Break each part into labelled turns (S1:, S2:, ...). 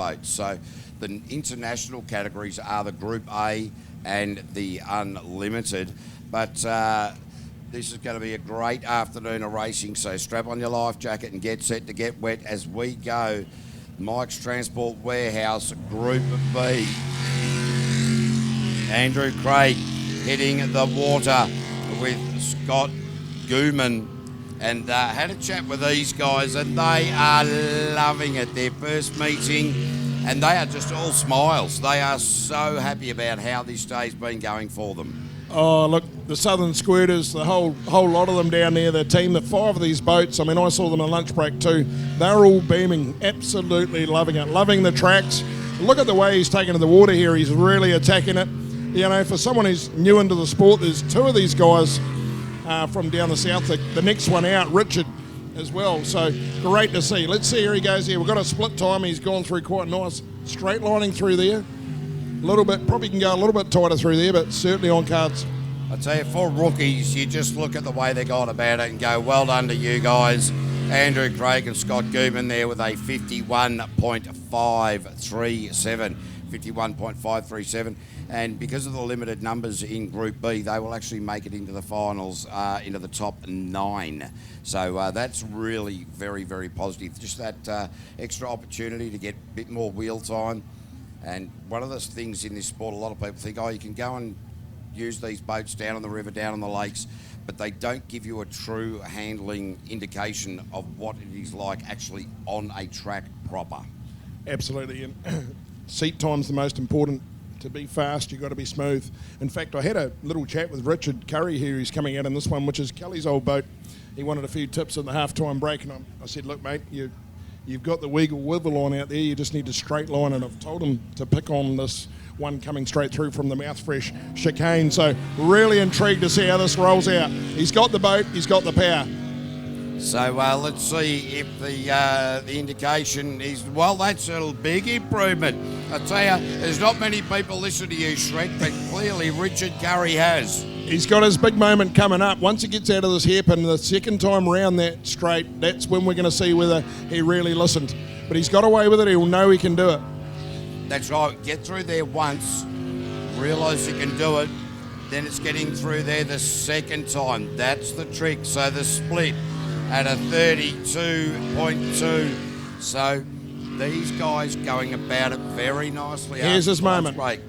S1: boats. So the international categories are the Group A and the Unlimited. But this is going to be a great afternoon of racing, so strap on your life jacket and get set to get wet as we go. Mike's Transport Warehouse, Group B. Andrew Craig hitting the water with Scott Gooman. And had a chat with these guys, and they are loving it. Their first meeting, and they are just all smiles. They are so happy about how this day's been going for them.
S2: Oh, look, the Southern Squirters, the whole lot of them down there, the team, the 5 of these boats, I mean, I saw them on lunch break too. They're all beaming, absolutely loving it, loving the tracks. Look at the way he's taken to the water here. He's really attacking it. You know, for someone who's new into the sport, there's 2 of these guys from down the south. The next one out, Richard, as well. So great to see. Let's see, here he goes here. We've got a split time. He's gone through quite nice. Straight lining through there. A little bit, probably can go a little bit tighter through there, but certainly on cards.
S1: I tell you, for rookies, you just look at the way they got about it and go, well done to you guys. Andrew Craig and Scott Gooman there with a 51.537. 51.537. And because of the limited numbers in Group B, they will actually make it into the finals, into the top 9. So that's really very, very positive. Just that extra opportunity to get a bit more wheel time. And one of the things in this sport, a lot of people think, oh, you can go and use these boats down on the river, down on the lakes, but they don't give you a true handling indication of what it is like actually on a track proper.
S2: Absolutely. And seat time's the most important. To be fast, you've got to be smooth. In fact, I had a little chat with Richard Curry here, who's coming out in this one, which is Kelly's old boat. He wanted a few tips at the half-time break, and I said, look, mate, you've got the Weagle Wivel line out there, you just need to straight line, and I've told him to pick on this one coming straight through from the Mouthfresh chicane. So really intrigued to see how this rolls out. He's got the boat, he's got the power.
S1: So let's see if the indication is, well, that's a big improvement. I tell you, there's not many people listen to you, Shrek, but clearly Richard Curry has.
S2: He's got his big moment coming up. Once he gets out of this hairpin the second time round that straight, that's when we're going to see whether he really listened. But he's got away with it. He'll know he can do it.
S1: That's right. Get through there once, realise you can do it, then it's getting through there the second time. That's the trick. So the split at a 32.2. So these guys going about it very nicely.
S2: Here's his moment.
S1: Break.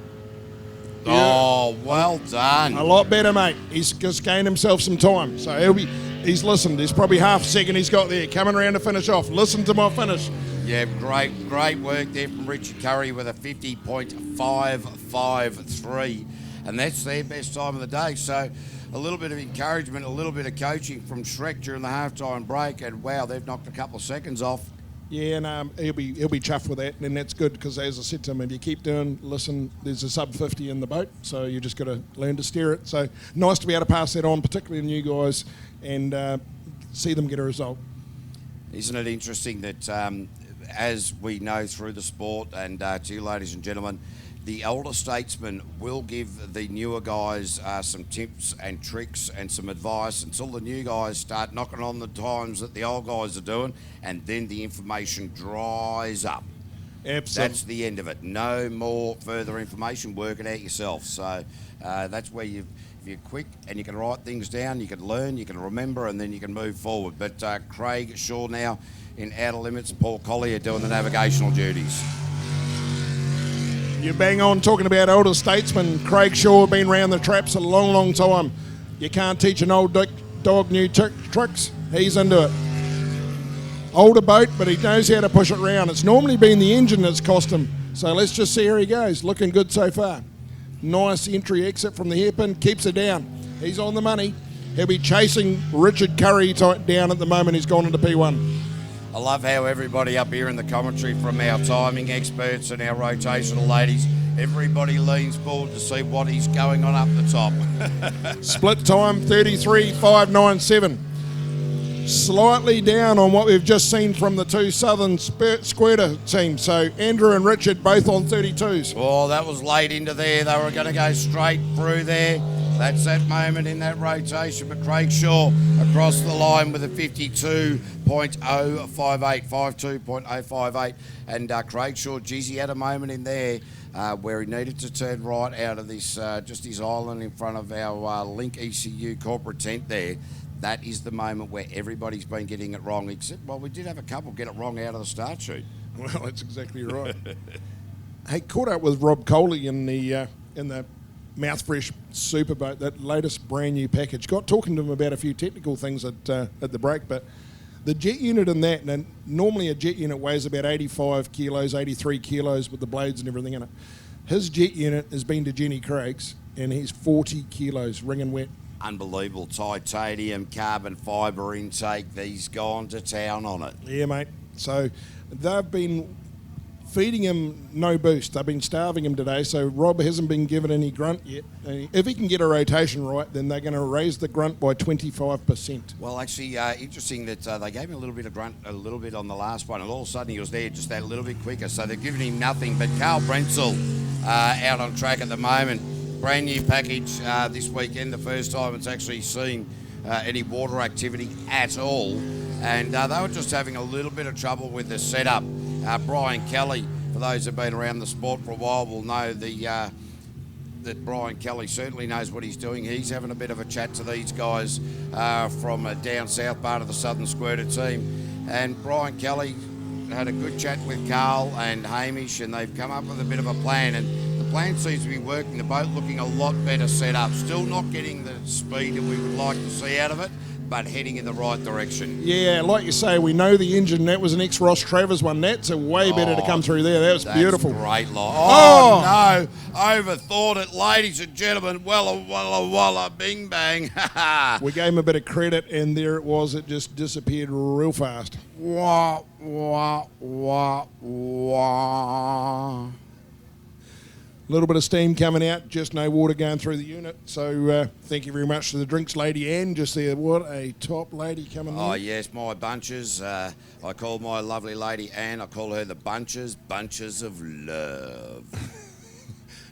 S1: Yeah. Oh, well done.
S2: A lot better, mate. He's just gained himself some time. So he's listened. There's probably half a second he's got there. Coming around to finish off. Listen to my finish.
S1: Yeah, great work there from Richard Curry with a 50.553. And that's their best time of the day. So a little bit of encouragement, a little bit of coaching from Shrek during the halftime break, and wow, they've knocked a couple of seconds off.
S2: Yeah, and he'll be chuffed with that, and that's good because, as I said to him, if you keep doing, listen, there's a sub 50 in the boat, so you just got to learn to steer it. So nice to be able to pass that on, particularly the new guys, and see them get a result.
S1: Isn't it interesting that, as we know through the sport, and to you, ladies and gentlemen, the elder statesmen will give the newer guys some tips and tricks and some advice until the new guys start knocking on the times that the old guys are doing, and then the information dries up.
S2: Absolutely.
S1: That's the end of it. No more further information. Work it out yourself. So that's where if you're quick and you can write things down, you can learn, you can remember, and then you can move forward. But Craig Shaw now in outer limits, and Paul Collier doing the navigational duties.
S2: You bang on talking about older statesmen. Craig Shaw been around the traps a long, long time. You can't teach an old dog new tricks. He's into it. Older boat, but he knows how to push it round. It's normally been the engine that's cost him. So let's just see how he goes. Looking good so far. Nice entry exit from the hairpin. Keeps it down. He's on the money. He'll be chasing Richard Curry down at the moment. He's gone into P1.
S1: I love how everybody up here in the commentary, from our timing experts and our rotational ladies, everybody leans forward to see what is going on up the top.
S2: Split time 33.597. Slightly down on what we've just seen from the two Southern Squirter teams. So Andrew and Richard both on 32s.
S1: Oh, that was late into there. They were going to go straight through there. That's that moment in that rotation. But Craig Shaw across the line with a 52.058, 52.058. And Craig Shaw, geez, he had a moment in there where he needed to turn right out of this, just his island in front of our Link ECU corporate tent there. That is the moment where everybody's been getting it wrong, except, well, we did have a couple get it wrong out of the start chute.
S2: Well, that's exactly right. Hey, caught up with Rob Coley in the Mouthfresh Superboat, that latest brand new package. Got talking to him about a few technical things at the break, but the jet unit in that, and normally a jet unit weighs about 85 kilos, 83 kilos with the blades and everything in it. His jet unit has been to Jenny Craig's, and he's 40 kilos, ring and wet.
S1: Unbelievable titanium, carbon fibre intake. He's gone to town on it.
S2: Yeah, mate. So they've been feeding him no boost. They've been starving him today, so Rob hasn't been given any grunt yet. If he can get a rotation right, then they're going to raise the grunt by 25%.
S1: Well, actually, interesting that they gave him a little bit of grunt, a little bit on the last one, and all of a sudden he was there just that little bit quicker. So they're giving him nothing. But Carl Brentzel out on track at the moment. Brand new package this weekend, the first time it's actually seen any water activity at all. And they were just having a little bit of trouble with the setup. Brian Kelly, for those who've been around the sport for a while, will know that Brian Kelly certainly knows what he's doing. He's having a bit of a chat to these guys from a down south part of the Southern Squirter team. And Brian Kelly had a good chat with Carl and Hamish, and they've come up with a bit of a plan. And the plan seems to be working. The boat looking a lot better set up. Still not getting the speed that we would like to see out of it, but heading in the right direction.
S2: Yeah, like you say, we know the engine. That was an ex-Ross Travers one. That's a way better to come through there. That was beautiful.
S1: Great line. Oh, no. Overthought it, ladies and gentlemen. Walla, walla, walla, bing, bang.
S2: We gave him a bit of credit, and there it was. It just disappeared real fast.
S1: Wah, wah, wah, wah.
S2: A little bit of steam coming out, just no water going through the unit. So thank you very much to the drinks lady Anne, just there. What a top lady coming in.
S1: Oh, yes, my bunches. I call my lovely lady Anne, I call her the bunches of love.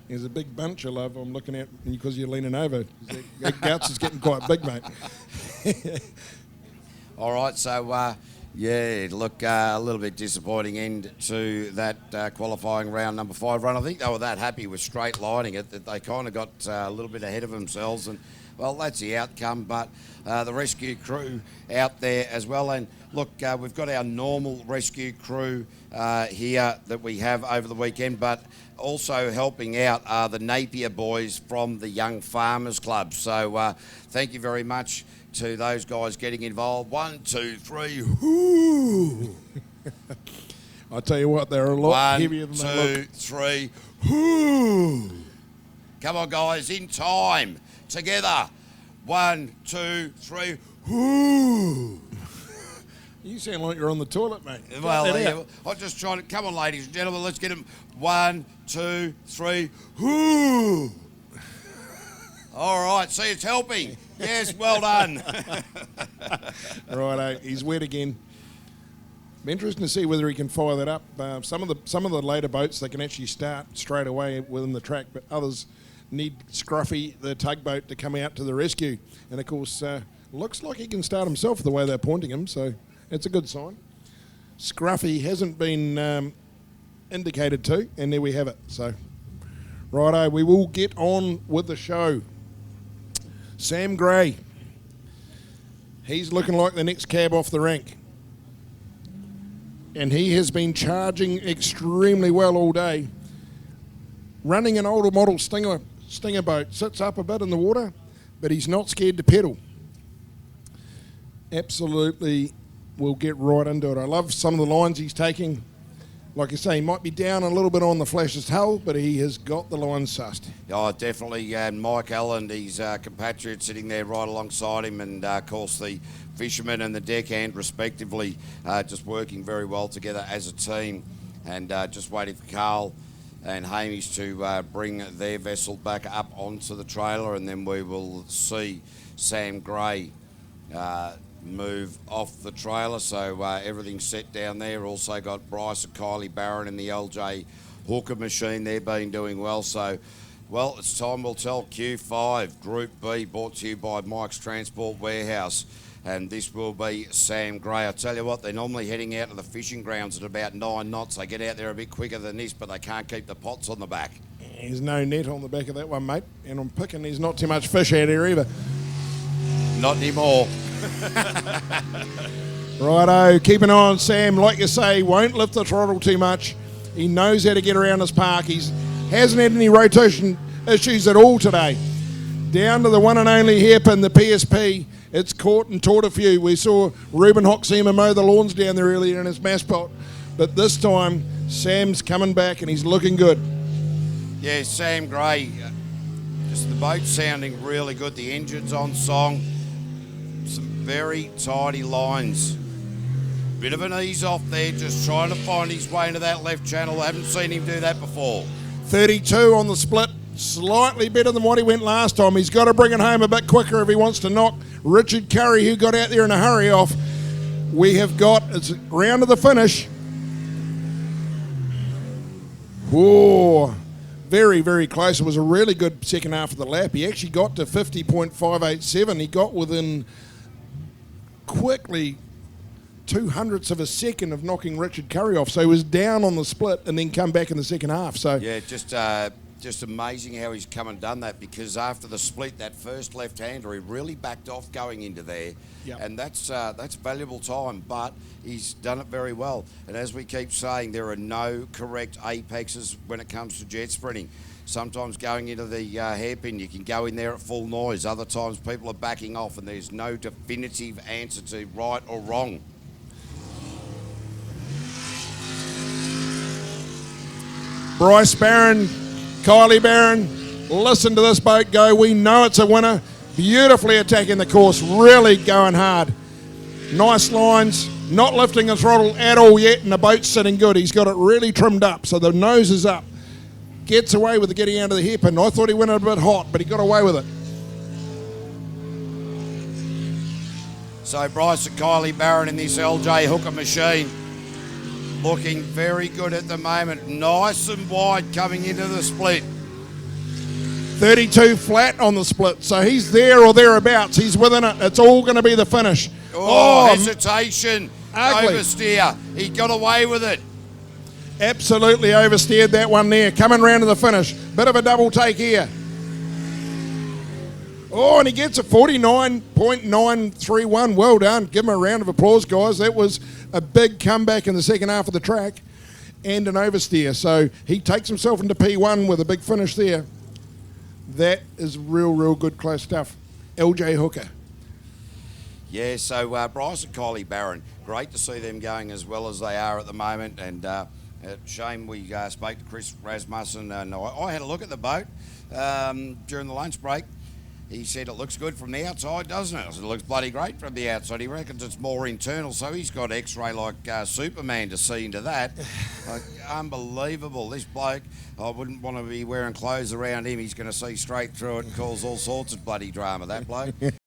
S2: There's a big bunch of love I'm looking at because you're leaning over. That guts is getting quite big, mate.
S1: All right, so... yeah, look, a little bit disappointing end to that qualifying round number 5 run. I think they were that happy with straight lining it that they kind of got a little bit ahead of themselves. And, well, that's the outcome. But the rescue crew out there as well. And, look, we've got our normal rescue crew here that we have over the weekend. But also helping out are the Napier boys from the Young Farmers Club. So thank you very much to those guys getting involved. 1, 2, 3, whoo!
S2: I tell you what, they're a lot heavier than they look. 1, 2, 3, whoo!
S1: Come on, guys, in time, together. 1, 2, 3, whoo!
S2: You sound like you're on the toilet, mate.
S1: Well, yeah, I'm just trying to... Come on, ladies and gentlemen, let's get them. 1, 2, 3, whoo! All right, see, it's helping. Yes, well done.
S2: Righto, he's wet again. Be interesting to see whether he can fire that up. Some of the later boats, they can actually start straight away within the track, but others need Scruffy, the tugboat, to come out to the rescue. And, of course, looks like he can start himself the way they're pointing him, so it's a good sign. Scruffy hasn't been indicated to, and there we have it. So, righto, we will get on with the show. Sam Gray, he's looking like the next cab off the rank. And he has been charging extremely well all day. Running an older model stinger boat, sits up a bit in the water, but he's not scared to pedal. Absolutely will get right into it. I love some of the lines he's taking. Like I say, he might be down a little bit on the Flash's hull, but he has got the line sussed.
S1: Oh, definitely. And Mike Allen, his compatriot, sitting there right alongside him, and of course the fisherman and the deckhand, respectively, just working very well together as a team. And just waiting for Carl and Hamish to bring their vessel back up onto the trailer, and then we will see Sam Gray move off the trailer. So everything's set down there. Also got Bryce and Kylie Barron in the LJ Hooker machine. They've been doing well. So Well, it's time we'll tell. Q5, Group B, brought to you by Mike's Transport Warehouse. And this will be Sam Gray. I tell you what, they're normally heading out to the fishing grounds at about 9 knots. They get out there a bit quicker than this, but they can't keep the pots on the back.
S2: There's no net on the back of that one, mate. And I'm picking there's not too much fish out here either.
S1: Not anymore.
S2: Righto, keep an eye on Sam. Like you say, won't lift the throttle too much. He knows how to get around his park. He hasn't had any rotation issues at all today. Down to the one and only hairpin, the PSP. It's caught and taught a few. We saw Ruben Hoxema mow the lawns down there earlier in his mass pot. But this time, Sam's coming back and he's looking good.
S1: Yeah, Sam Gray. Just the boat sounding really good. The engine's on song. Some very tidy lines. Bit of an ease off there, just trying to find his way into that left channel. I haven't seen him do that before.
S2: 32 on the split, slightly better than what he went last time. He's got to bring it home a bit quicker if he wants to knock Richard Curry, who got out there in a hurry, off. We have got, it's round to the finish. Whoa, very, very close. It was a really good second half of the lap. He actually got to 50.587. He got within quickly 0.02 of a second of knocking Richard Curry off. So he was down on the split and then come back in the second half. So
S1: yeah, just amazing how he's come and done that, because after the split, that first left-hander, he really backed off going into there.
S2: Yep.
S1: And that's valuable time, but he's done it very well. And as we keep saying, there are no correct apexes when it comes to jet sprinting. Sometimes going into the hairpin, you can go in there at full noise. Other times people are backing off and there's no definitive answer to right or wrong.
S2: Bryce Barron, Kylie Barron, listen to this boat go. We know it's a winner. Beautifully attacking the course, really going hard. Nice lines, not lifting the throttle at all yet, and the boat's sitting good. He's got it really trimmed up, so the nose is up. Gets away with it getting out of the hairpin. I thought he went a bit hot, but he got away with it.
S1: So Bryce and Kylie Barron in this LJ hooker machine. Looking very good at the moment. Nice and wide coming into the split.
S2: 32 flat on the split, so he's there or thereabouts. He's within it. It's all going to be the finish.
S1: Oh, hesitation.
S2: Ugly.
S1: Oversteer. He got away with it.
S2: Absolutely oversteered that one there. Coming round to the finish. Bit of a double take here. Oh, and he gets a 49.931. Well done. Give him a round of applause, guys. That was a big comeback in the second half of the track and an oversteer. So he takes himself into P1 with a big finish there. That is real good close stuff. LJ Hooker.
S1: Yeah, so Bryce and Kylie Barron, great to see them going as well as they are at the moment. And shame we spoke to Chris Rasmussen, and I had a look at the boat during the lunch break. He said it looks good from the outside, doesn't it? I said, it looks bloody great from the outside. He reckons it's more internal, so he's got X-ray like Superman to see into that. Like, unbelievable. This bloke, I wouldn't want to be wearing clothes around him. He's going to see straight through it and cause all sorts of bloody drama, that bloke.